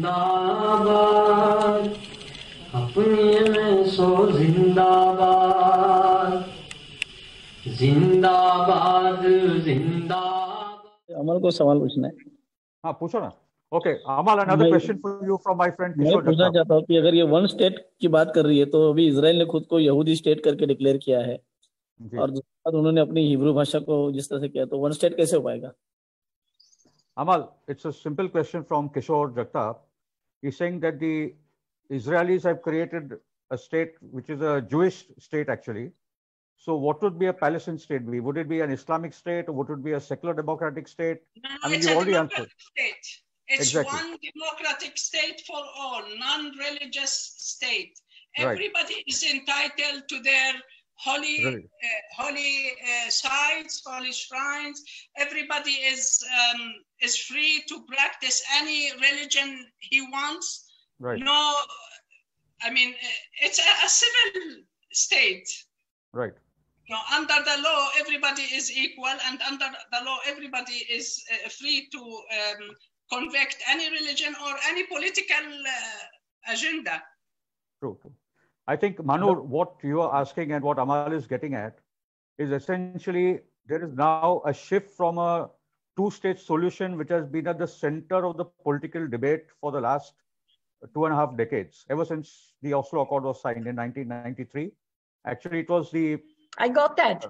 जिंदाबाद अपनी में सो जिंदाबाद जिंदाबाद जिंदाबाद। अमल को सवाल पूछना है। हाँ पूछो ना। Okay Amal, another question for you from my friend मैं किशोर पूछना जगताप। चाहता हूँ कि अगर ये वन स्टेट की बात कर रही है तो अभी इजराइल ने खुद को यहूदी स्टेट करके डिक्लेयर किया है और दूसरी बात उन्होंने अपनी हिब्रू भाषा को जिस तरह से किया, तो वन स्टेट कैसे हो पाएगा? Amal, it's a simple question from Kishore Jagtap. He's saying that the Israelis have created a state which is a Jewish state actually. So what would be a Palestinian state be? Would it be an Islamic state or would it be a secular democratic state? No, I mean, it's you a already democratic answered. state. It's Exactly. one democratic state for all, non-religious state. Right. Everybody is entitled to their holy, Really? holy sites, holy shrines. Everybody is free to practice any religion he wants. Right. No, I mean, it's a civil state. Right. You know, under the law, everybody is equal, and under the law, everybody is free to convict any religion or any political agenda. True. I think, Manur, what you are asking and what Amal is getting at is essentially there is now a shift from a two-state solution which has been at the center of the political debate for the last 2.5 decades, ever since the Oslo Accord was signed in 1993. Actually, it was the... I got that.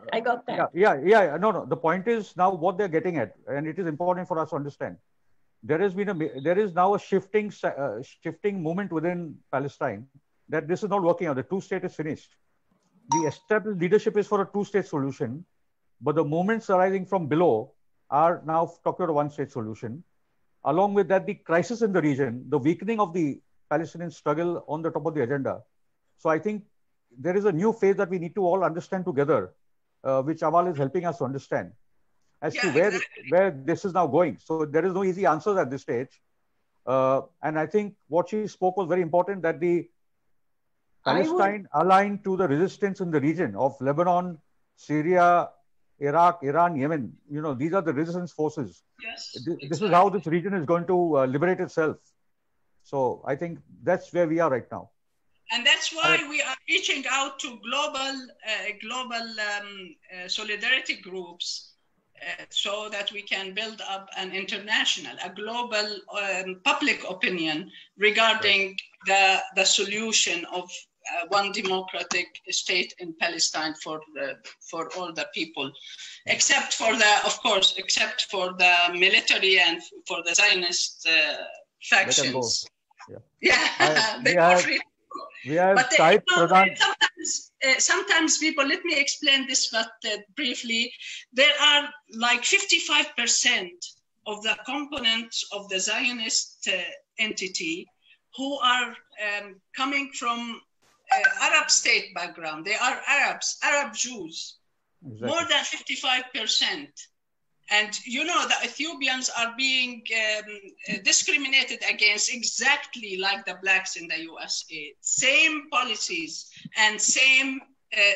Yeah. No. The point is now what they're getting at, and it is important for us to understand. There is now a shifting movement within Palestine that this is not working out. The two-state is finished. The established leadership is for a two-state solution, but the movements arising from below are now talking about a one-state solution. Along with that, the crisis in the region, the weakening of the Palestinian struggle on the top of the agenda. So I think there is a new phase that we need to all understand together, which Amal is helping us to understand as to where this is now going. So there is no easy answers at this stage. And I think what she spoke was very important, that the Palestine aligned to the resistance in the region of Lebanon, Syria, Iraq, Iran, Yemen. You know, these are the resistance forces. Yes, This is how this region is going to liberate itself. So I think that's where we are right now. And that's why we are reaching out to global solidarity groups so that we can build up an international, a global public opinion regarding the solution of one democratic state in Palestine for all the people, except for the military and for the Zionist factions. We have but type sometimes people, let me explain this briefly. There are like 55% of the components of the Zionist entity who are coming from Arab state background. They are Arab Jews, exactly. More than 55%. And you know, the Ethiopians are being discriminated against exactly like the blacks in the USA. Same policies and same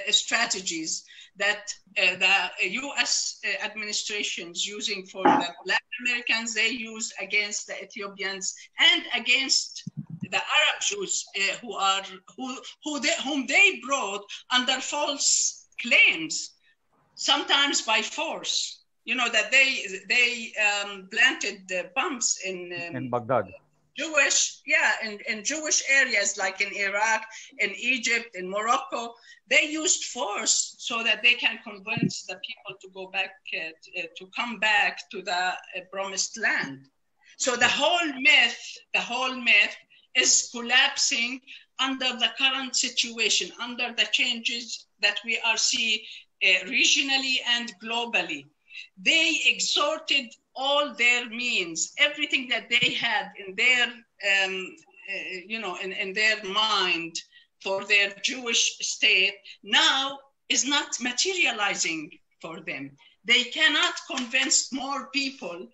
strategies that the US administration's using for the Black Americans, they use against the Ethiopians and against the Arab Jews whom they brought under false claims, sometimes by force. You know, that they planted the bombs in Baghdad. In Jewish areas like in Iraq, in Egypt, in Morocco. They used force so that they can convince the people to go back, to come back to the promised land. So the whole myth is collapsing under the current situation, under the changes that we are seeing regionally and globally. They exhausted all their means, everything that they had in their, in their mind for their Jewish state now is not materializing for them. They cannot convince more people,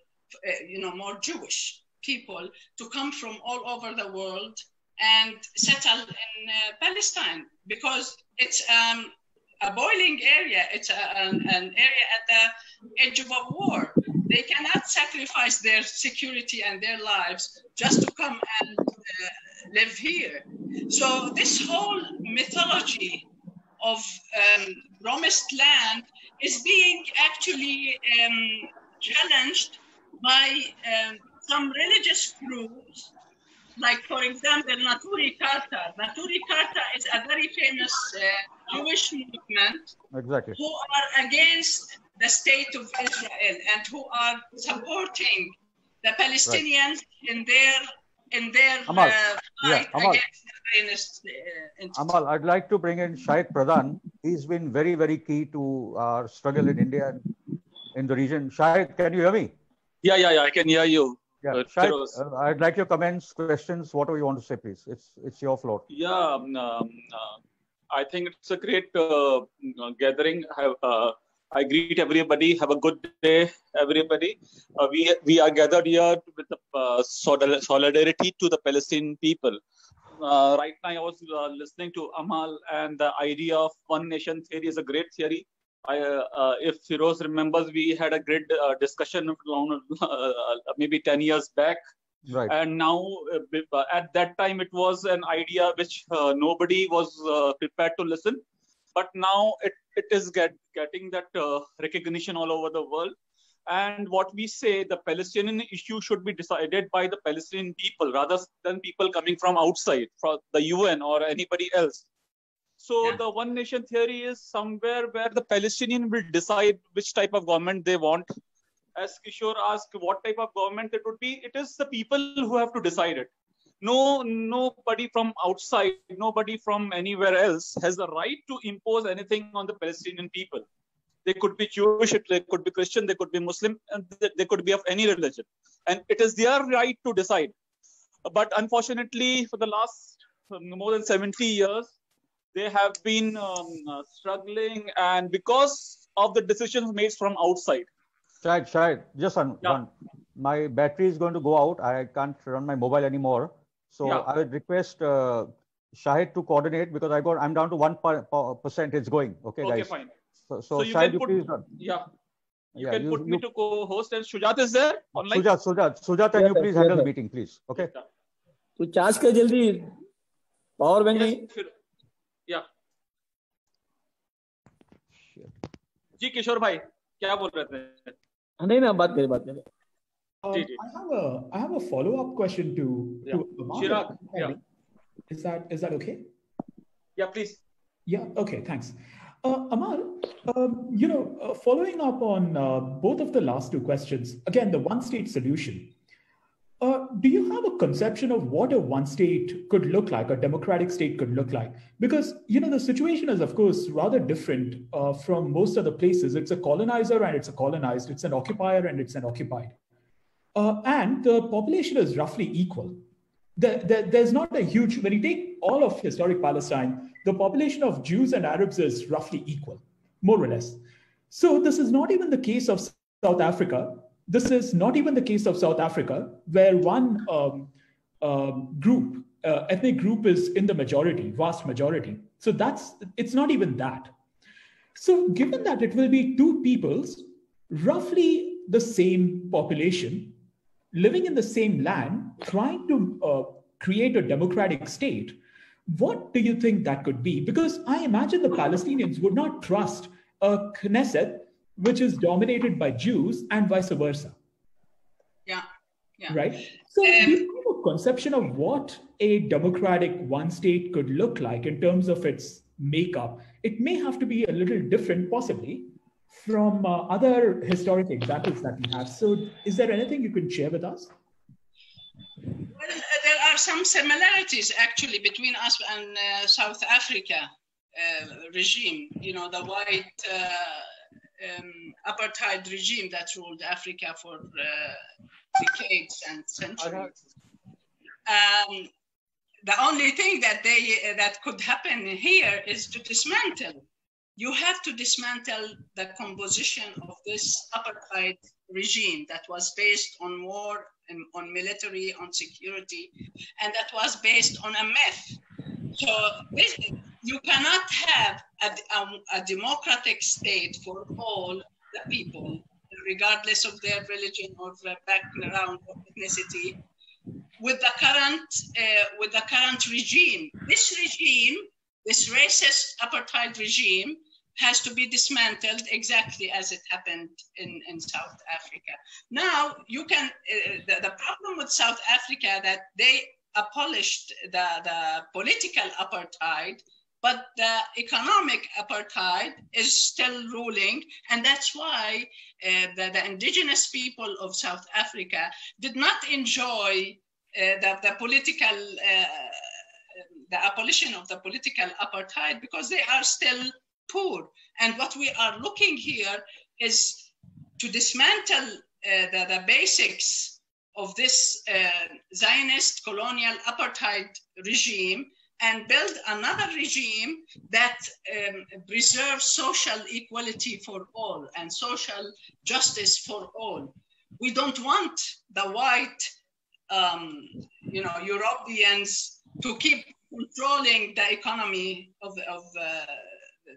more Jewish people to come from all over the world and settle in Palestine, because it's a boiling area. It's an area at the edge of a war. they cannot sacrifice their security and their lives just to come and live here. So this whole mythology of promised land is being actually challenged by some religious groups, like, for example, Naturi Karta. Naturi Karta is a very famous Jewish movement Exactly. who are against the state of Israel and who are supporting the Palestinians in their Amal, fight Amal. against the Zionist entity. Amal, I'd like to bring in Shahid Pradhan. He's been very, very key to our struggle in India and in the region. Shahid, can you hear me? Yeah, I can hear you. Yeah, Shahid, I'd like your comments, questions, whatever you want to say, please. It's your floor. Yeah, I think it's a great gathering. I greet everybody. Have a good day, everybody. We are gathered here with the solidarity to the Palestinian people. Right now, I was listening to Amal, and the idea of one nation theory is a great theory. If Firoz remembers, we had a great discussion maybe 10 years back. Right. And now, at that time, it was an idea which nobody was prepared to listen. But now it is getting that recognition all over the world. And what we say, the Palestinian issue should be decided by the Palestinian people rather than people coming from outside, from the UN or anybody else. So the one nation theory is somewhere where the Palestinian will decide which type of government they want. As Kishore asked what type of government it would be, it is the people who have to decide it. Nobody from outside, nobody from anywhere else has the right to impose anything on the Palestinian people. They could be Jewish, they could be Christian, they could be Muslim, and they could be of any religion. And it is their right to decide. But unfortunately, for the last more than 70 years, they have been struggling, and because of the decisions made from outside. Shahid, just one. My battery is going to go out. I can't run my mobile anymore. So I would request Shahid to coordinate because I'm down to 1%. It's going. Okay, guys. Okay, fine. So Shahid, you please run. You can put me to co-host, and Shujat is there online. Sujat, can you please handle the meeting, please? Okay. तो charge कर जल्दी power bank नहीं जी किशोर भाई क्या बोल रहे थे नहीं ना बात करें I have a follow-up question to Chirag. Is that okay? Yeah, please. Yeah. Okay. Thanks. Amal, following up on both of the last two questions, again, the one-state solution. Do you have a conception of what a one-state could look like, a democratic state could look like? Because, the situation is, of course, rather different from most other places. It's a colonizer and it's a colonized. It's an occupier and it's an occupied. And the population is roughly equal. There's not a huge, when you take all of historic Palestine, the population of Jews and Arabs is roughly equal, more or less. So this is not even the case of South Africa. This is not even the case of South Africa, where one ethnic group is in the majority, vast majority. So it's not even that. So given that it will be two peoples, roughly the same population, living in the same land, trying to create a democratic state, what do you think that could be? Because I imagine the Palestinians would not trust a Knesset which is dominated by Jews and vice versa. Yeah. Right? So do you have a conception of what a democratic one state could look like in terms of its makeup? It may have to be a little different, possibly, from other historic examples that we have. So is there anything you can share with us? Well, there are some similarities actually between us and South Africa regime, the white apartheid regime that ruled Africa for decades and centuries. The only thing that could happen here is to dismantle. You have to dismantle the composition of this apartheid regime that was based on war, and on military, on security, and that was based on a myth. So you cannot have a democratic state for all the people. regardless of their religion or their background or ethnicity, with the current regime. This regime, this racist apartheid regime, has to be dismantled exactly as it happened in South Africa. Now, you can, the problem with South Africa that they abolished the political apartheid, but the economic apartheid is still ruling. And that's why the indigenous people of South Africa did not enjoy the political, the abolition of the political apartheid, because they are still poor. And what we are looking here is to dismantle the basics of this Zionist colonial apartheid regime and build another regime that preserves social equality for all and social justice for all. We don't want the white, Europeans to keep controlling the economy of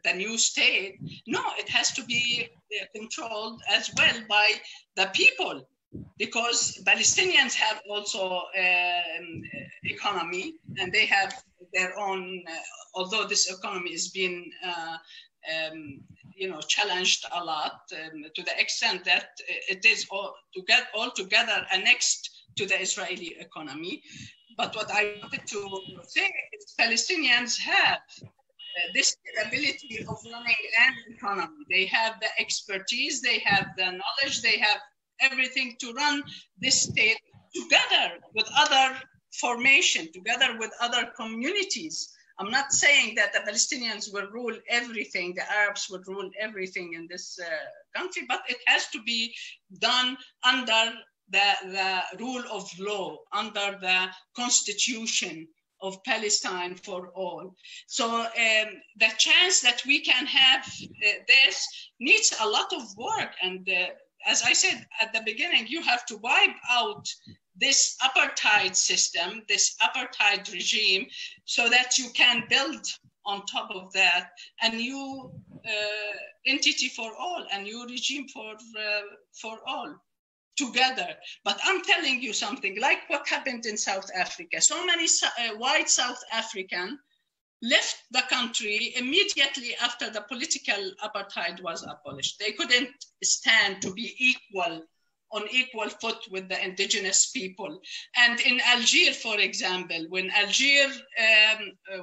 the new state. No, it has to be controlled as well by the people, because Palestinians have also economy, and they have their own, although this economy is being challenged a lot, to the extent that it is altogether annexed to the Israeli economy. But what I wanted to say is Palestinians have this ability of running an economy. They have the expertise, they have the knowledge, they have everything to run this state together with other formation, together with other communities. I'm not saying that the Palestinians will rule everything, the Arabs will rule everything in this country, but it has to be done under the rule of law, under the constitution of Palestine for all. So the chance that we can have this needs a lot of work. And as I said at the beginning, you have to wipe out this apartheid system, this apartheid regime, so that you can build on top of that a new entity for all, a new regime for all together. But I'm telling you something, like what happened in South Africa. So many white South Africans left the country immediately after the political apartheid was abolished. They couldn't stand to be on equal foot with the indigenous people. And in Algiers, for example, when Algiers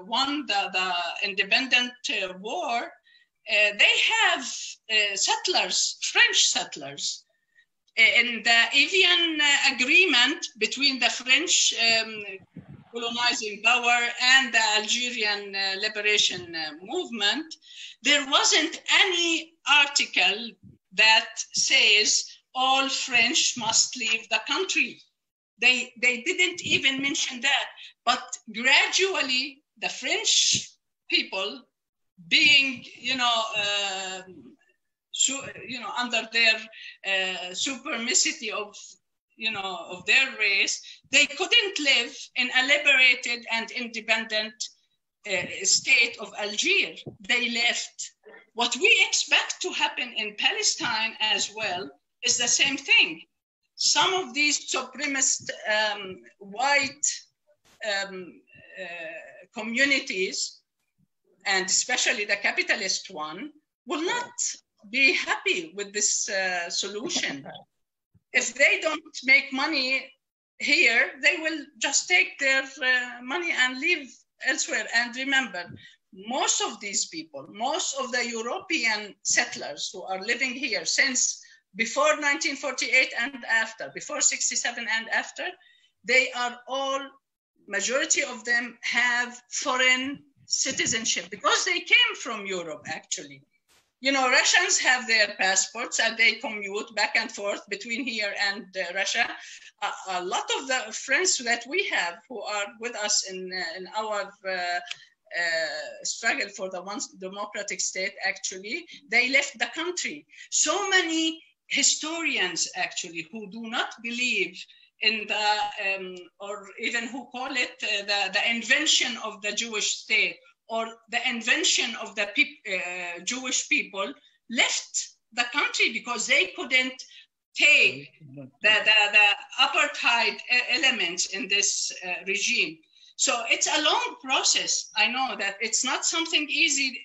won the independent war, they have settlers, French settlers. In the Evian agreement between the French colonizing power and the Algerian liberation movement, there wasn't any article that says all French must leave the country. They didn't even mention that. But gradually, the French people, being under their supremacy of their race, they couldn't live in a liberated and independent state of Algiers. They left. What we expect to happen in Palestine as well is the same thing. Some of these supremacist white communities, and especially the capitalist one, will not be happy with this solution. If they don't make money here, they will just take their money and leave elsewhere. And remember, most of these people, most of the European settlers who are living here since before 1948 and after, before 67 and after, they are all, majority of them have foreign citizenship because they came from Europe, actually. Russians have their passports and they commute back and forth between here and Russia. A lot of the friends that we have who are with us in our struggle for the one democratic state, actually, they left the country. So many historians, actually, who do not believe in the, or even who call it the invention of the Jewish state, or the invention of the Jewish people, left the country because they couldn't take the apartheid elements in this regime. So it's a long process. I know that it's not something easy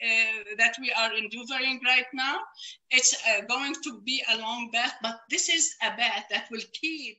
that we are enduring right now. It's going to be a long path, but this is a path that will keep